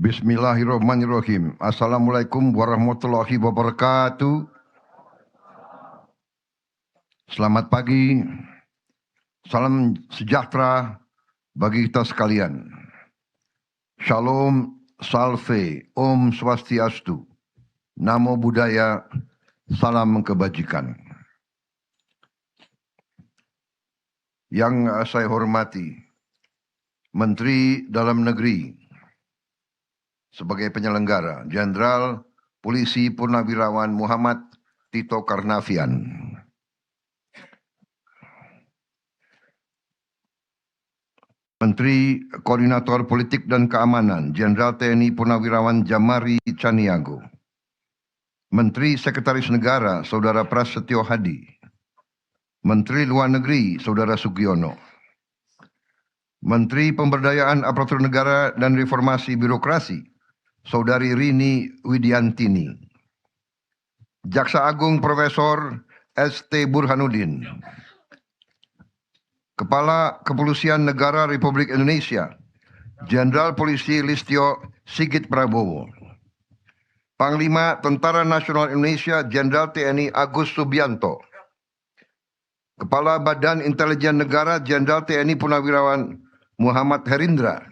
Bismillahirrahmanirrahim. Assalamualaikum warahmatullahi wabarakatuh. Selamat pagi. Salam sejahtera bagi kita sekalian. Shalom, salve, Om Swastiastu. Namo Buddhaya, salam kebajikan. Yang saya hormati, Menteri Dalam Negeri sebagai penyelenggara, Jenderal Polisi Purnawirawan Muhammad Tito Karnavian. Menteri Koordinator Politik dan Keamanan, Jenderal TNI Purnawirawan Jamari Caniago. Menteri Sekretaris Negara, Saudara Prasetyo Hadi. Menteri Luar Negeri, Saudara Sugiono. Menteri Pemberdayaan Aparatur Negara dan Reformasi Birokrasi, Saudari Rini Widiantini. Jaksa Agung Profesor ST Burhanuddin. Kepala Kepolisian Negara Republik Indonesia, Jenderal Polisi Listio Sigit Prabowo. Panglima Tentara Nasional Indonesia, Jenderal TNI Agus Subianto. Kepala Badan Intelijen Negara, Jenderal TNI Purnawirawan Muhammad Herindra.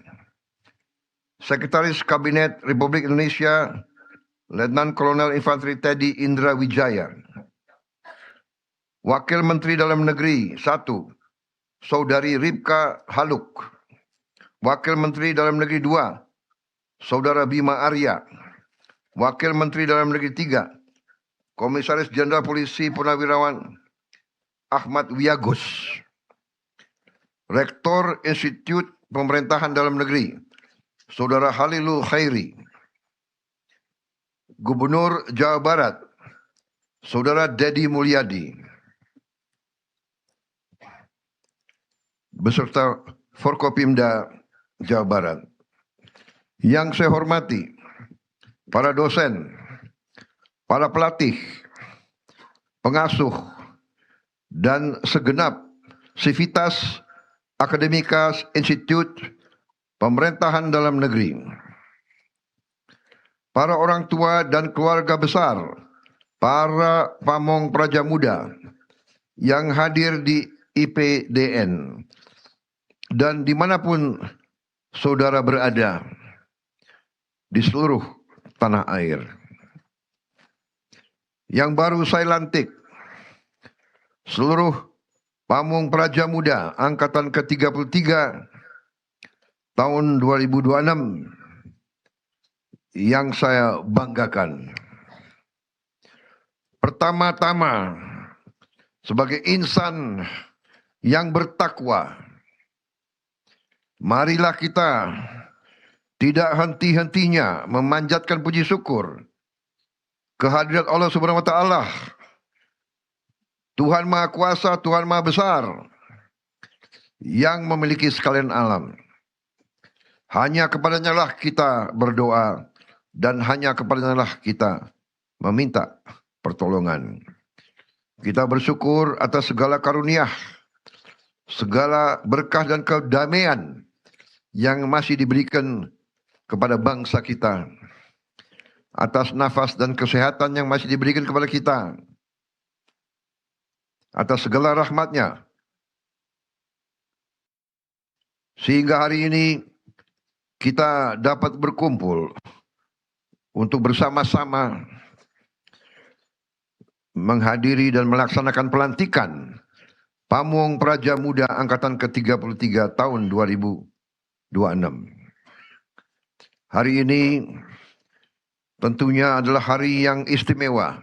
Sekretaris Kabinet Republik Indonesia, Letnan Kolonel Infanteri Teddy Indra Wijaya. Wakil Menteri Dalam Negeri 1, Saudari Ripka Haluk. Wakil Menteri Dalam Negeri 2, Saudara Bima Arya. Wakil Menteri Dalam Negeri 3, Komisaris Jenderal Polisi Purnawirawan Ahmad Wiyagus. Rektor Institut Pemerintahan Dalam Negeri, Saudara Halilul Khairi. Gubernur Jawa Barat, Saudara Dedi Mulyadi. Beserta Forkopimda Jawa Barat. Yang saya hormati, para dosen, para pelatih, pengasuh, dan segenap sivitas akademika Institut Pemerintahan Dalam Negeri. Para orang tua dan keluarga besar, para pamong praja muda yang hadir di IPDN, dan dimanapun saudara berada di seluruh tanah air. Yang baru saya lantik, seluruh pamong praja muda angkatan ke-33 tahun 2026 yang saya banggakan. Pertama-tama, sebagai insan yang bertakwa, marilah kita tidak henti-hentinya memanjatkan puji syukur kehadirat Allah Subhanahu wa taala, Tuhan Maha Kuasa, Tuhan Maha Besar, yang memiliki sekalian alam. Hanya kepadanya lah kita berdoa, dan hanya kepadanya lah kita meminta pertolongan. Kita bersyukur atas segala karunia, segala berkah dan kedamaian yang masih diberikan kepada bangsa kita, atas nafas dan kesehatan yang masih diberikan kepada kita, atas segala rahmatnya, sehingga hari ini kita dapat berkumpul untuk bersama-sama menghadiri dan melaksanakan pelantikan Pamong Praja Muda Angkatan ke-33 tahun 2026. Hari ini tentunya adalah hari yang istimewa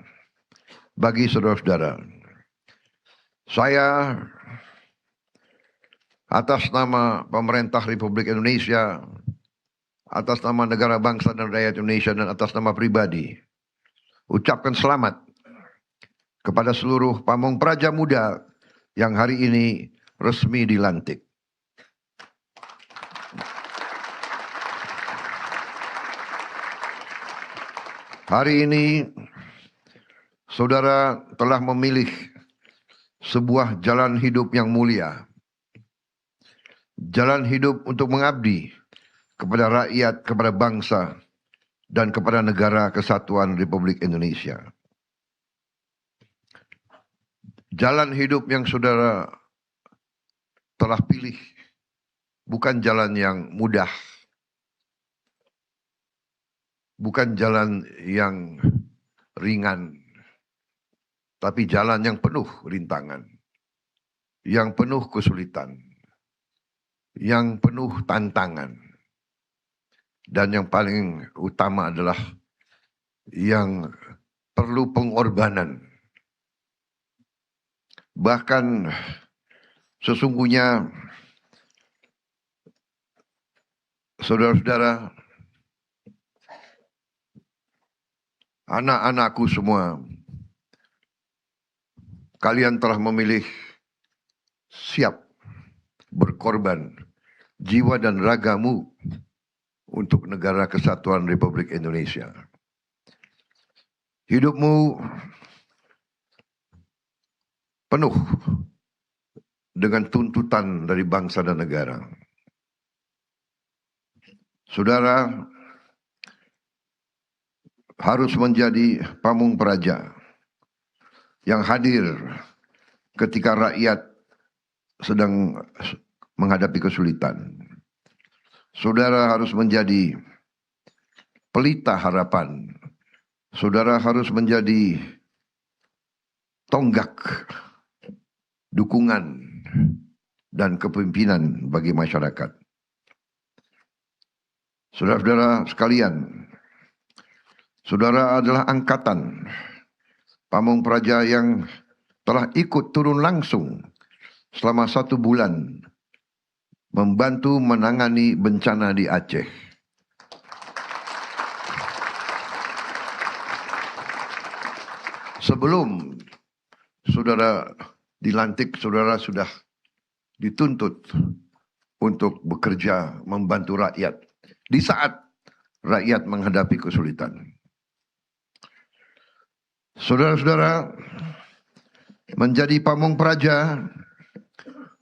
bagi saudara-saudara. Saya atas nama pemerintah Republik Indonesia, atas nama negara bangsa dan rakyat Indonesia, dan atas nama pribadi, ucapkan selamat kepada seluruh pamong praja muda yang hari ini resmi dilantik. Hari ini saudara telah memilih sebuah jalan hidup yang mulia. Jalan hidup untuk mengabdi kepada rakyat, kepada bangsa, dan kepada negara kesatuan Republik Indonesia. Jalan hidup yang saudara telah pilih bukan jalan yang mudah, bukan jalan yang ringan, tapi jalan yang penuh rintangan, yang penuh kesulitan, yang penuh tantangan, dan yang paling utama adalah yang perlu pengorbanan. Bahkan sesungguhnya saudara-saudara, anak-anakku semua, kalian telah memilih siap berkorban jiwa dan ragamu untuk negara kesatuan Republik Indonesia. Hidupmu penuh dengan tuntutan dari bangsa dan negara. Saudara harus menjadi pamung praja yang hadir ketika rakyat sedang menghadapi kesulitan. Saudara harus menjadi pelita harapan. Saudara harus menjadi tonggak dukungan dan kepemimpinan bagi masyarakat. Saudara-saudara sekalian, saudara adalah angkatan pamung praja yang telah ikut turun langsung selama 1 bulan membantu menangani bencana di Aceh. Sebelum saudara dilantik, saudara sudah dituntut untuk bekerja membantu rakyat di saat rakyat menghadapi kesulitan. Saudara-saudara, menjadi pamung praja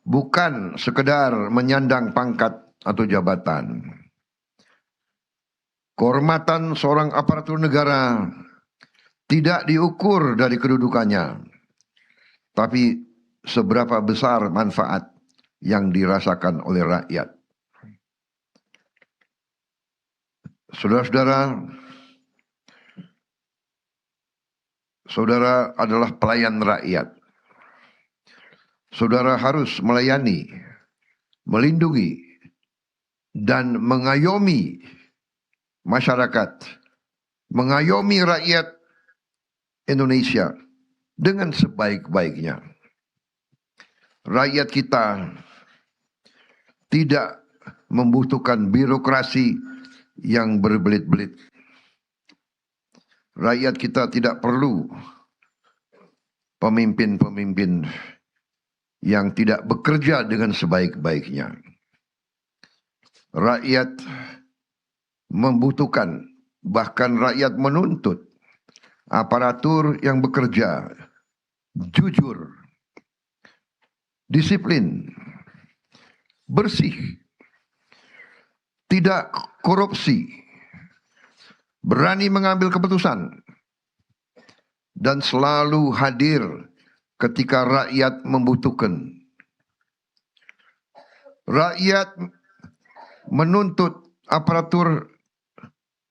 bukan sekedar menyandang pangkat atau jabatan. Kehormatan seorang aparatur negara tidak diukur dari kedudukannya, tapi seberapa besar manfaat yang dirasakan oleh rakyat. Saudara-saudara, saudara adalah pelayan rakyat. Saudara harus melayani, melindungi, dan mengayomi masyarakat, mengayomi rakyat Indonesia dengan sebaik-baiknya. Rakyat kita tidak membutuhkan birokrasi yang berbelit-belit. Rakyat kita tidak perlu pemimpin-pemimpin yang tidak bekerja dengan sebaik-baiknya. Rakyat membutuhkan, bahkan rakyat menuntut aparatur yang bekerja jujur, disiplin, bersih, tidak korupsi, berani mengambil keputusan, dan selalu hadir ketika rakyat membutuhkan. Rakyat menuntut aparatur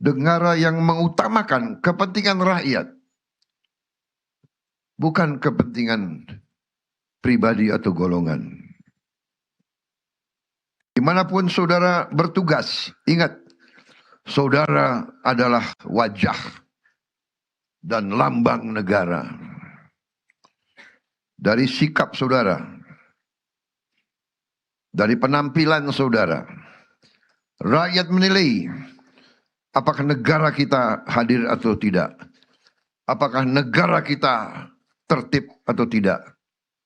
negara yang mengutamakan kepentingan rakyat, bukan kepentingan pribadi atau golongan. Dimanapun saudara bertugas, ingat, saudara adalah wajah dan lambang negara. Dari sikap saudara, dari penampilan saudara, rakyat menilai apakah negara kita hadir atau tidak. Apakah negara kita tertib atau tidak.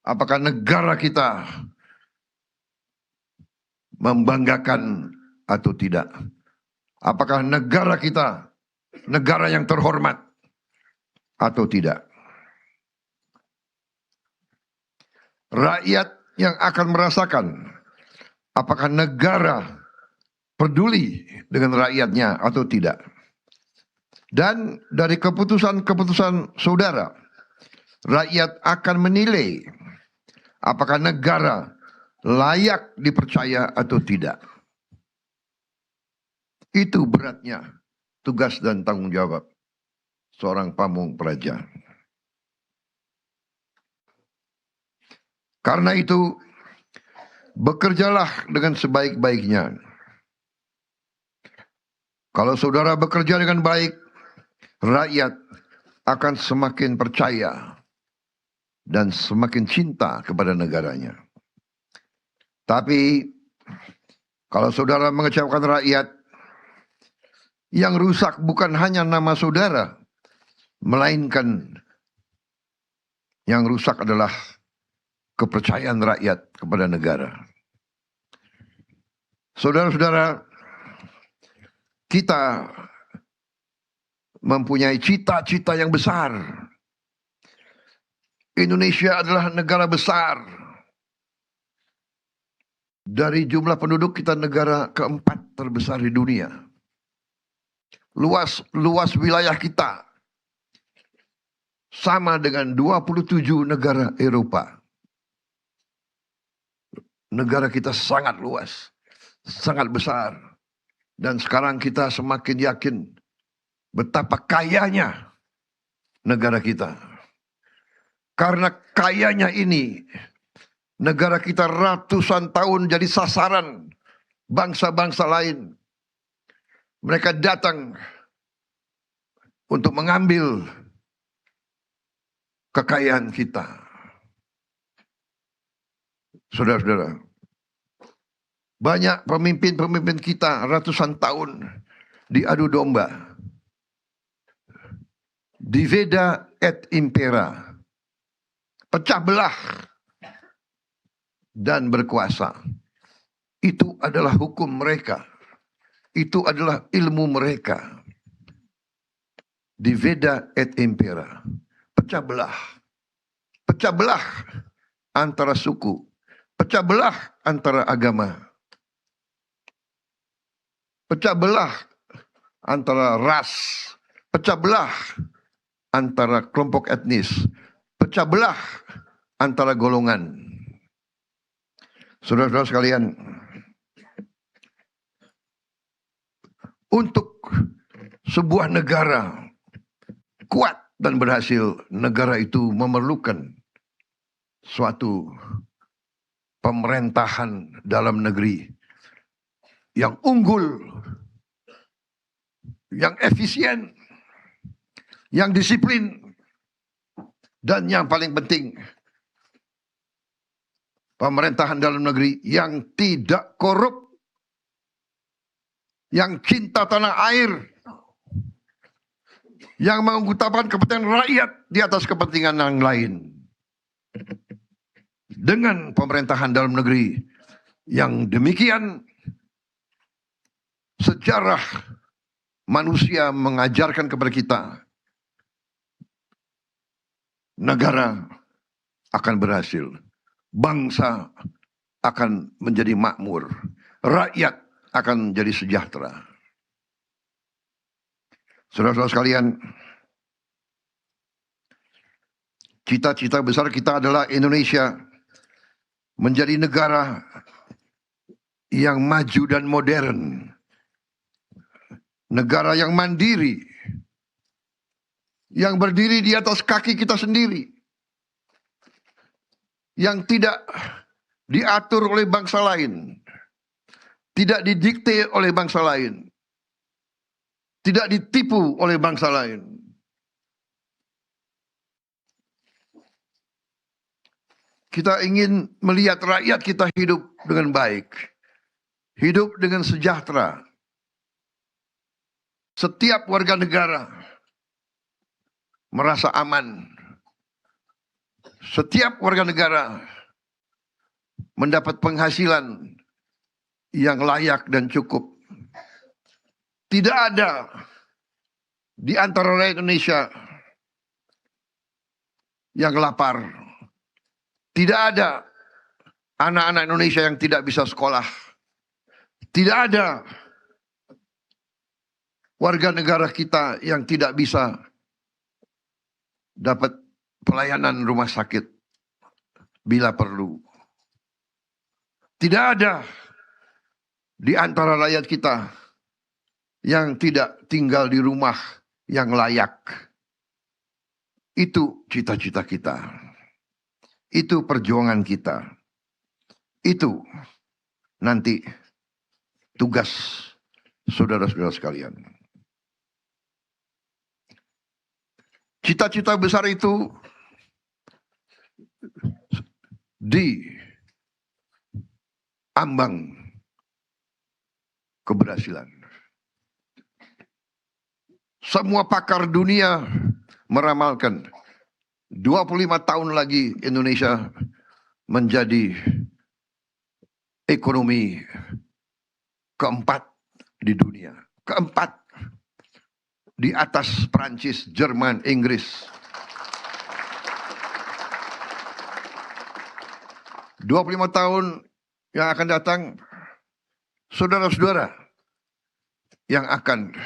Apakah negara kita membanggakan atau tidak. Apakah negara kita negara yang terhormat atau tidak. Rakyat yang akan merasakan apakah negara peduli dengan rakyatnya atau tidak. Dan dari keputusan-keputusan saudara, rakyat akan menilai apakah negara layak dipercaya atau tidak. Itu beratnya tugas dan tanggung jawab seorang pamong praja. Karena itu, bekerjalah dengan sebaik-baiknya. Kalau saudara bekerja dengan baik, rakyat akan semakin percaya dan semakin cinta kepada negaranya. Tapi kalau saudara mengecewakan rakyat, yang rusak bukan hanya nama saudara, melainkan yang rusak adalah kepercayaan rakyat kepada negara. Saudara-saudara, kita mempunyai cita-cita yang besar. Indonesia adalah negara besar. Dari jumlah penduduk kita negara keempat terbesar di dunia. Luas wilayah kita sama dengan 27 negara Eropa. Negara kita sangat luas, sangat besar. Dan sekarang kita semakin yakin betapa kayanya negara kita. Karena kayanya ini, negara kita ratusan tahun jadi sasaran bangsa-bangsa lain. Mereka datang untuk mengambil kekayaan kita. Saudara-saudara, banyak pemimpin-pemimpin kita ratusan tahun diadu domba. Divida et impera. Pecah belah dan berkuasa. Itu adalah hukum mereka. Itu adalah ilmu mereka. Divida et impera. Pecah belah. Pecah belah antara suku. Pecah belah antara agama. Pecah belah antara ras, pecah belah antara kelompok etnis, pecah belah antara golongan. Saudara-saudara sekalian, untuk sebuah negara kuat dan berhasil, negara itu memerlukan suatu pemerintahan dalam negeri yang unggul, yang efisien, yang disiplin, dan yang paling penting, pemerintahan dalam negeri yang tidak korup, yang cinta tanah air, yang mengutamakan kepentingan rakyat di atas kepentingan yang lain. Dengan pemerintahan dalam negeri yang demikian, sejarah manusia mengajarkan kepada kita, negara akan berhasil, bangsa akan menjadi makmur, rakyat akan menjadi sejahtera. Saudara-saudara sekalian, cita-cita besar kita adalah Indonesia menjadi negara yang maju dan modern. Negara yang mandiri, yang berdiri di atas kaki kita sendiri, yang tidak diatur oleh bangsa lain, tidak didikte oleh bangsa lain, tidak ditipu oleh bangsa lain. Kita ingin melihat rakyat kita hidup dengan baik, hidup dengan sejahtera. Setiap warga negara merasa aman. Setiap warga negara mendapat penghasilan yang layak dan cukup. Tidak ada di antara rakyat Indonesia yang lapar. Tidak ada anak-anak Indonesia yang tidak bisa sekolah. Tidak ada warga negara kita yang tidak bisa dapat pelayanan rumah sakit bila perlu. Tidak ada di antara rakyat kita yang tidak tinggal di rumah yang layak. Itu cita-cita kita. Itu perjuangan kita. Itu nanti tugas saudara-saudara sekalian. Cita-cita besar itu di ambang keberhasilan. Semua pakar dunia meramalkan 25 tahun lagi Indonesia menjadi ekonomi keempat di dunia. Keempat di atas Prancis, Jerman, Inggris. 25 tahun yang akan datang, saudara-saudara yang akan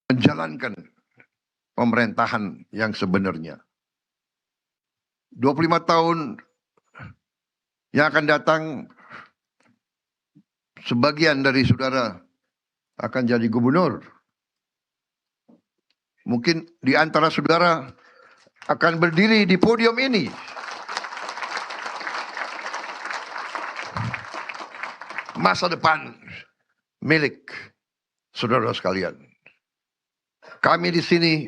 menjalankan pemerintahan yang sebenarnya. 25 tahun yang akan datang, sebagian dari saudara akan jadi gubernur. Mungkin di antara saudara akan berdiri di podium ini. Masa depan milik saudara sekalian. Kami di sini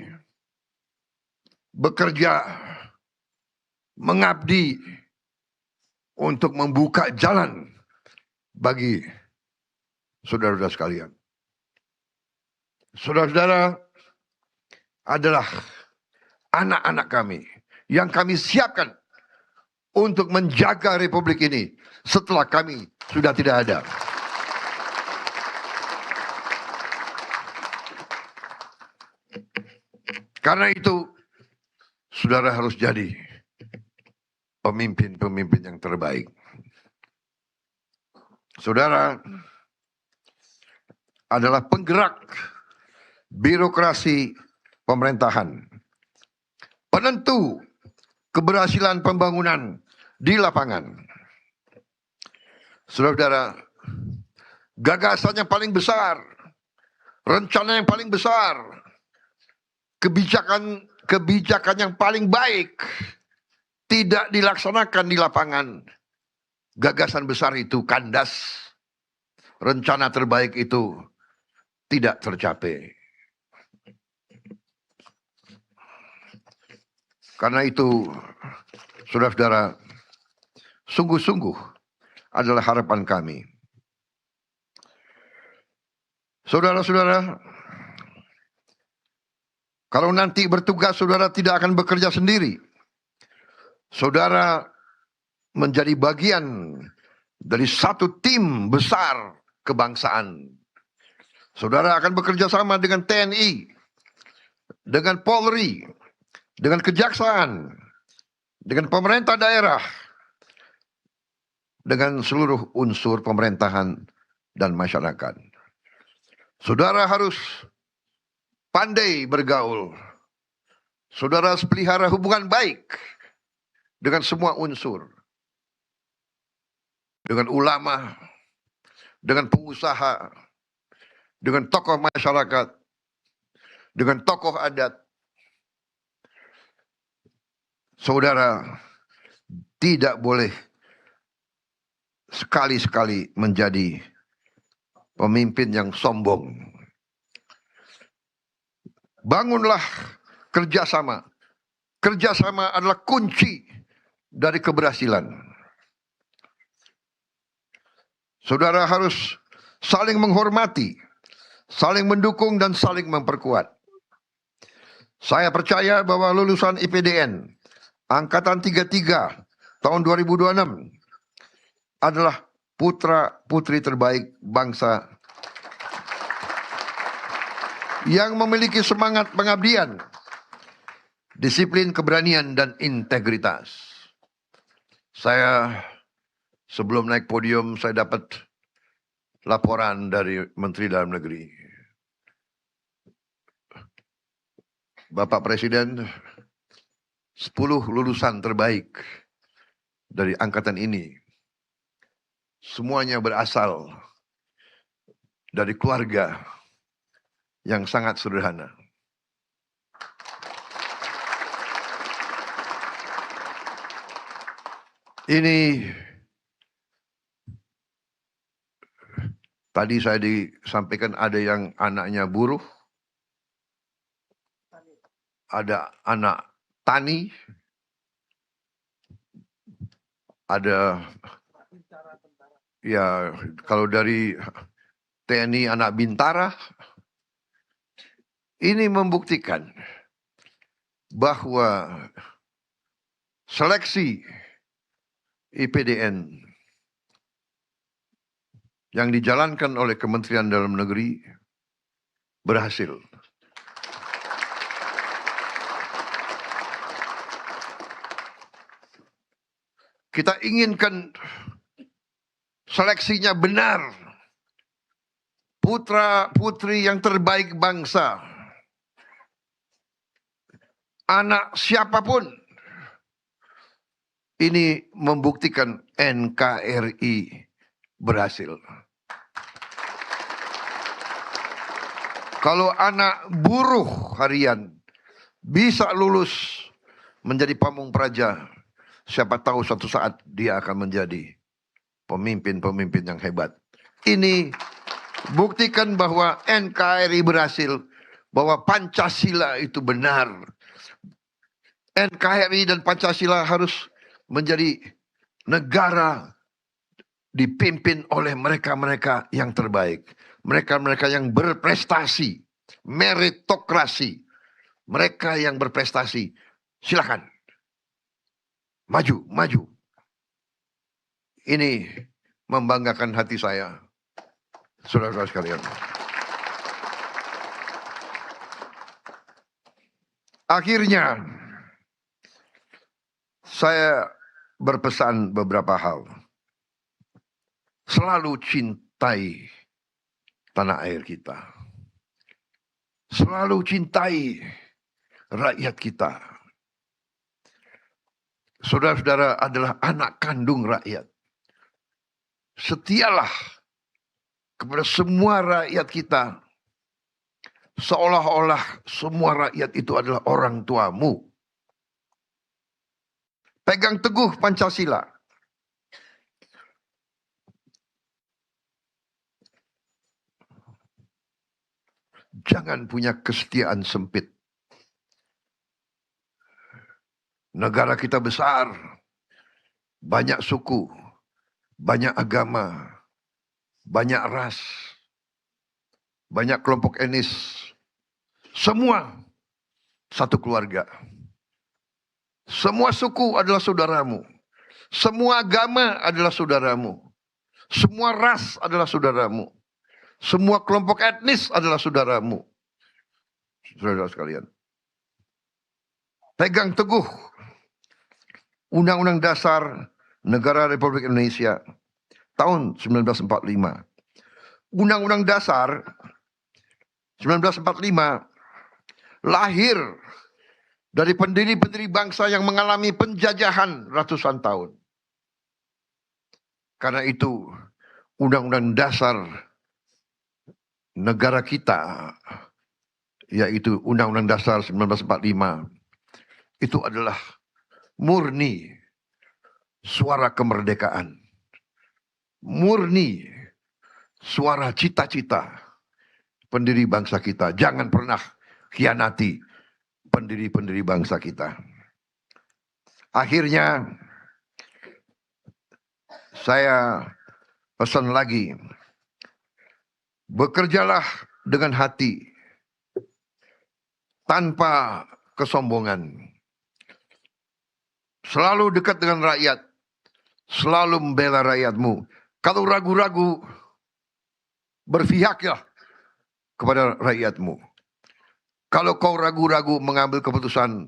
bekerja, mengabdi untuk membuka jalan bagi saudara-saudara sekalian. Saudara-saudara adalah anak-anak kami yang kami siapkan untuk menjaga republik ini setelah kami sudah tidak ada. Karena itu, saudara harus jadi pemimpin-pemimpin yang terbaik. Saudara adalah penggerak birokrasi pemerintahan, penentu keberhasilan pembangunan di lapangan. Saudara-saudara, gagasan yang paling besar, rencana yang paling besar, kebijakan yang paling baik tidak dilaksanakan di lapangan. Gagasan besar itu kandas, rencana terbaik itu tidak tercapai. Karena itu, saudara-saudara, sungguh-sungguh adalah harapan kami. Saudara-saudara, kalau nanti bertugas, saudara tidak akan bekerja sendiri. Saudara menjadi bagian dari satu tim besar kebangsaan. Saudara akan bekerja sama dengan TNI, dengan Polri, dengan Kejaksaan, dengan pemerintah daerah, dengan seluruh unsur pemerintahan dan masyarakat. Saudara harus pandai bergaul. Saudara harus pelihara hubungan baik dengan semua unsur. Dengan ulama, dengan pengusaha, dengan tokoh masyarakat, dengan tokoh adat. Saudara tidak boleh sekali-sekali menjadi pemimpin yang sombong. Bangunlah kerjasama. Kerjasama adalah kunci dari keberhasilan. Saudara harus saling menghormati, saling mendukung, dan saling memperkuat. Saya percaya bahwa lulusan IPDN Angkatan 33 tahun 2026 adalah putra-putri terbaik bangsa yang memiliki semangat pengabdian, disiplin, keberanian, dan integritas. Saya sebelum naik podium, saya dapat laporan dari Menteri Dalam Negeri. Bapak Presiden, 10 lulusan terbaik dari angkatan ini semuanya berasal dari keluarga yang sangat sederhana. Ini tadi saya disampaikan ada yang anaknya buruh, ada anak tani, ada ya kalau dari TNI anak Bintara. Ini membuktikan bahwa seleksi IPDN yang dijalankan oleh Kementerian Dalam Negeri berhasil. Kita inginkan seleksinya benar. Putra-putri yang terbaik bangsa. Anak siapapun. Ini membuktikan NKRI berhasil. Kalau anak buruh harian bisa lulus menjadi pamung praja, siapa tahu suatu saat dia akan menjadi pemimpin-pemimpin yang hebat. Ini buktikan bahwa NKRI berhasil, bahwa Pancasila itu benar. NKRI dan Pancasila harus menjadi negara dipimpin oleh mereka-mereka yang terbaik. Mereka-mereka yang berprestasi, meritokrasi. Mereka yang berprestasi, silakan. Maju, maju. Ini membanggakan hati saya, saudara-saudara sekalian. Akhirnya, saya berpesan beberapa hal. Selalu cintai tanah air kita. Selalu cintai rakyat kita. Saudara-saudara adalah anak kandung rakyat. Setialah kepada semua rakyat kita. Seolah-olah semua rakyat itu adalah orang tuamu. Pegang teguh Pancasila. Jangan punya kesetiaan sempit. Negara kita besar, banyak suku, banyak agama, banyak ras, banyak kelompok etnis. Semua satu keluarga. Semua suku adalah saudaramu. Semua agama adalah saudaramu. Semua ras adalah saudaramu. Semua kelompok etnis adalah saudaramu. Saudara sekalian. Pegang teguh Undang-Undang Dasar Negara Republik Indonesia tahun 1945. Undang-Undang Dasar 1945 lahir dari pendiri-pendiri bangsa yang mengalami penjajahan ratusan tahun. Karena itu Undang-Undang Dasar negara kita, yaitu Undang-Undang Dasar 1945, itu adalah murni suara kemerdekaan. Murni suara cita-cita pendiri bangsa kita. Jangan pernah khianati pendiri-pendiri bangsa kita. Akhirnya saya pesan lagi, bekerjalah dengan hati tanpa kesombongan. Selalu dekat dengan rakyat. Selalu membela rakyatmu. Kalau ragu-ragu, berpihaklah kepada rakyatmu. Kalau kau ragu-ragu mengambil keputusan,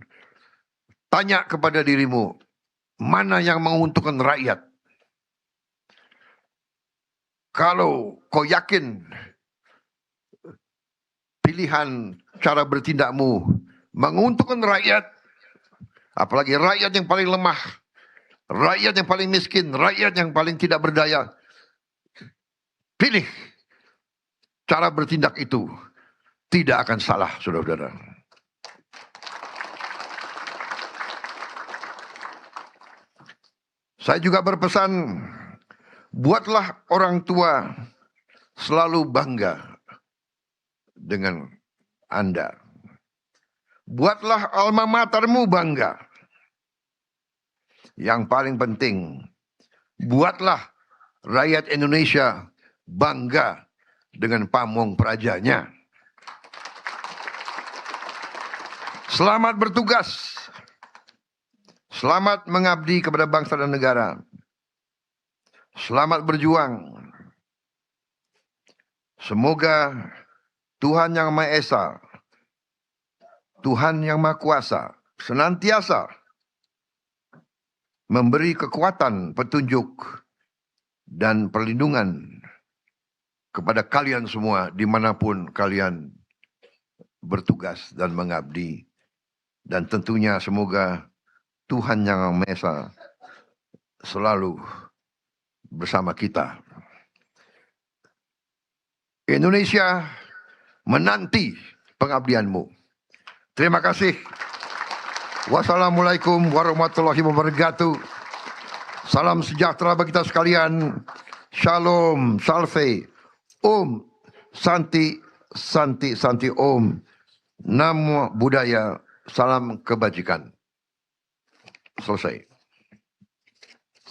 tanya kepada dirimu, mana yang menguntungkan rakyat? Kalau kau yakin pilihan cara bertindakmu menguntungkan rakyat, apalagi rakyat yang paling lemah, rakyat yang paling miskin, rakyat yang paling tidak berdaya, pilih cara bertindak itu, tidak akan salah, saudara-saudara. Saya juga berpesan, buatlah orang tua selalu bangga dengan Anda. Buatlah alma matermu bangga. Yang paling penting, buatlah rakyat Indonesia bangga dengan pamong prajanya. Selamat bertugas. Selamat mengabdi kepada bangsa dan negara. Selamat berjuang. Semoga Tuhan Yang Maha Esa, Tuhan Yang Maha Kuasa, senantiasa memberi kekuatan, petunjuk, dan perlindungan kepada kalian semua dimanapun kalian bertugas dan mengabdi. Dan tentunya semoga Tuhan Yang Maha Esa selalu bersama kita. Indonesia menanti pengabdianmu. Terima kasih. Wassalamualaikum warahmatullahi wabarakatuh. Salam sejahtera bagi kita sekalian. Shalom, salve, Om, Santi, Santi, Santi, Om. Namo Buddhaya, salam kebajikan. Selesai.